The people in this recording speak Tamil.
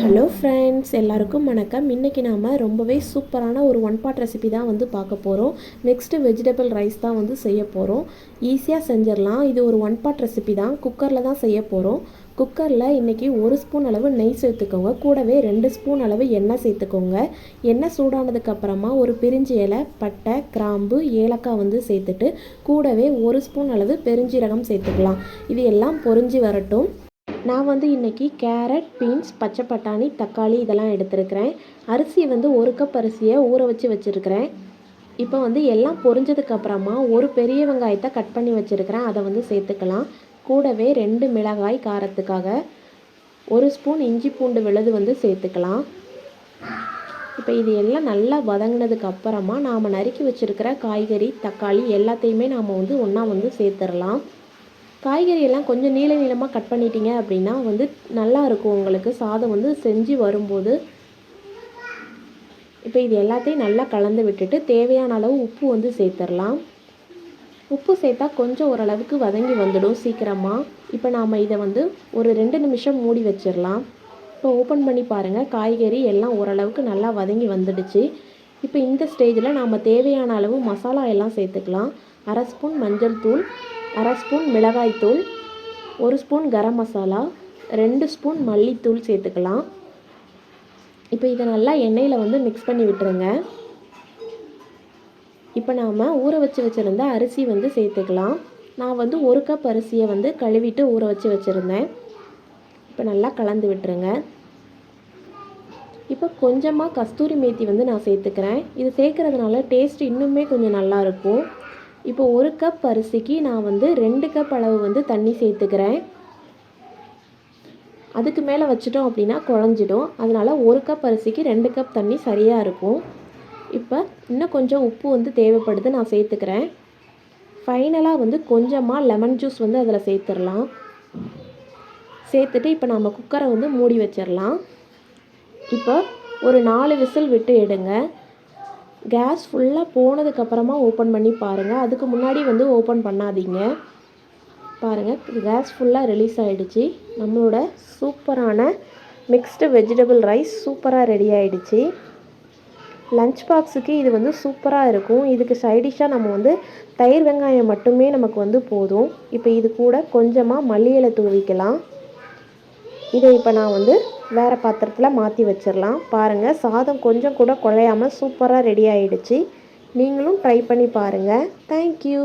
ஹலோ ஃப்ரெண்ட்ஸ், எல்லாருக்கும் வணக்கம். இன்றைக்கி நாம் ரொம்பவே சூப்பரான ஒரு ஒன் பாட் ரெசிபி தான் வந்து பார்க்க போகிறோம். நெக்ஸ்ட்டு வெஜிடபிள் ரைஸ் தான் வந்து செய்ய போகிறோம். ஈஸியாக செஞ்சிடலாம். இது ஒரு ஒன் பாட் ரெசிபி தான். குக்கரில் தான் செய்ய போகிறோம். குக்கரில் இன்றைக்கி 1 ஸ்பூன் அளவு நெய் சேர்த்துக்கோங்க. கூடவே 2 ஸ்பூன் அளவு எண்ணெய் சேர்த்துக்கோங்க. எண்ணெய் சூடானதுக்கப்புறமா ஒரு பிரிஞ்சி இலை, பட்டை, கிராம்பு, ஏலக்காய் வந்து சேர்த்துட்டு கூடவே 1 ஸ்பூன் அளவு பெருஞ்சீரகம் சேர்த்துக்கலாம். இது எல்லாம் பொரிஞ்சு வரட்டும். நான் வந்து இன்றைக்கி கேரட், பீன்ஸ், பச்சை பட்டாணி, தக்காளி இதெல்லாம் எடுத்துருக்கிறேன். அரிசி வந்து 1 கப் அரிசியை ஊற வச்சு வச்சுருக்கிறேன். இப்போ வந்து எல்லாம் பொரிஞ்சதுக்கப்புறமா ஒரு பெரிய வெங்காயத்தை கட் பண்ணி வச்சுருக்கிறேன். அதை வந்து சேர்த்துக்கலாம். கூடவே 2 மிளகாய் காரத்துக்காக, 1 ஸ்பூன் இஞ்சி பூண்டு விழுது வந்து சேர்த்துக்கலாம். இப்போ இது எல்லாம் நல்லா வதங்கினதுக்கு அப்புறமா நாம் நறுக்கி வச்சுருக்கிற காய்கறி, தக்காளி எல்லாத்தையுமே நாம் வந்து ஒன்றா வந்து சேர்த்துடலாம். காய்கறி எல்லாம் கொஞ்சம் நீளமாக கட் பண்ணிட்டீங்க அப்படின்னா வந்து நல்லா இருக்கும் உங்களுக்கு சாதம் வந்து செஞ்சு வரும்போது. இப்போ இது எல்லாத்தையும் நல்லா கலந்து விட்டுட்டு தேவையான அளவு உப்பு வந்து சேர்த்துடலாம். உப்பு சேர்த்தா கொஞ்சம் ஓரளவுக்கு வதங்கி வந்துடும் சீக்கிரமாக. இப்போ நாம் இதை வந்து ஒரு 2 நிமிஷம் மூடி வச்சிடலாம். இப்போ ஓப்பன் பண்ணி பாருங்கள், காய்கறி எல்லாம் ஓரளவுக்கு நல்லா வதங்கி வந்துடுச்சு. இப்போ இந்த ஸ்டேஜில் நாம் தேவையான அளவு மசாலா எல்லாம் சேர்த்துக்கலாம். 1/2 ஸ்பூன் மஞ்சள் தூள், 1/2 ஸ்பூன் மிளகாய்த்தூள், 1 ஸ்பூன் கரம் மசாலா, 2 ஸ்பூன் மல்லித்தூள் சேர்த்துக்கலாம். இப்போ இதை நல்லா எண்ணெயில் வந்து மிக்ஸ் பண்ணி விட்டுருங்க. இப்போ நாம் ஊற வச்சுருந்த அரிசி வந்து சேர்த்துக்கலாம். நான் வந்து 1 கப் அரிசியை வந்து கழுவிட்டு ஊற வச்சுருந்தேன். இப்போ நல்லா கலந்து விட்டுருங்க. இப்போ கொஞ்சமாக கஸ்தூரி மேத்தி வந்து நான் சேர்த்துக்கிறேன். இது சேர்க்குறதுனால டேஸ்ட் இன்னுமே கொஞ்சம் நல்லாயிருக்கும். இப்போ 1 கப் அரிசிக்கு நான் வந்து 2 கப் அளவு வந்து தண்ணி சேர்த்துக்கிறேன். அதுக்கு மேலே வச்சிட்டோம் அப்படின்னா குழஞ்சிடும். அதனால் 1 கப் அரிசிக்கு 2 கப் தண்ணி சரியாக இருக்கும். இப்போ இன்னும் கொஞ்சம் உப்பு வந்து தேவைப்படுது, நான் சேர்த்துக்கிறேன். ஃபைனலாக வந்து கொஞ்சமாக லெமன் ஜூஸ் வந்து அதில் சேர்த்துடலாம். சேர்த்துட்டு இப்போ நம்ம குக்கரை வந்து மூடி வச்சிடலாம். இப்போ ஒரு 4 விசில் விட்டு எடுங்க. கேஸ் ஃபுல்லாக போனதுக்கப்புறமா ஓப்பன் பண்ணி பாருங்கள். அதுக்கு முன்னாடி வந்து ஓப்பன் பண்ணாதீங்க. பாருங்கள், கேஸ் ஃபுல்லாக ரிலீஸ் ஆகிடுச்சு. நம்மளோட சூப்பரான மிக்ஸ்டு வெஜிடபிள் ரைஸ் சூப்பராக ரெடி ஆகிடுச்சு. லஞ்ச் பாக்ஸுக்கு இது வந்து சூப்பராக இருக்கும். இதுக்கு சைடிஷாக நம்ம வந்து தயிர் வெங்காயம் மட்டுமே நமக்கு வந்து போதும். இப்போ இது கூட கொஞ்சமாக மல்லி இலை தூவிக்கலாம். இதை இப்போ நான் வந்து வேறு பாத்திரத்தில் மாற்றி வச்சிடலாம். பாருங்கள், சாதம் கொஞ்சம் கூட குழையாமல் சூப்பராக ரெடி ஆகிடுச்சு. நீங்களும் ட்ரை பண்ணி பாருங்கள். தேங்க்யூ.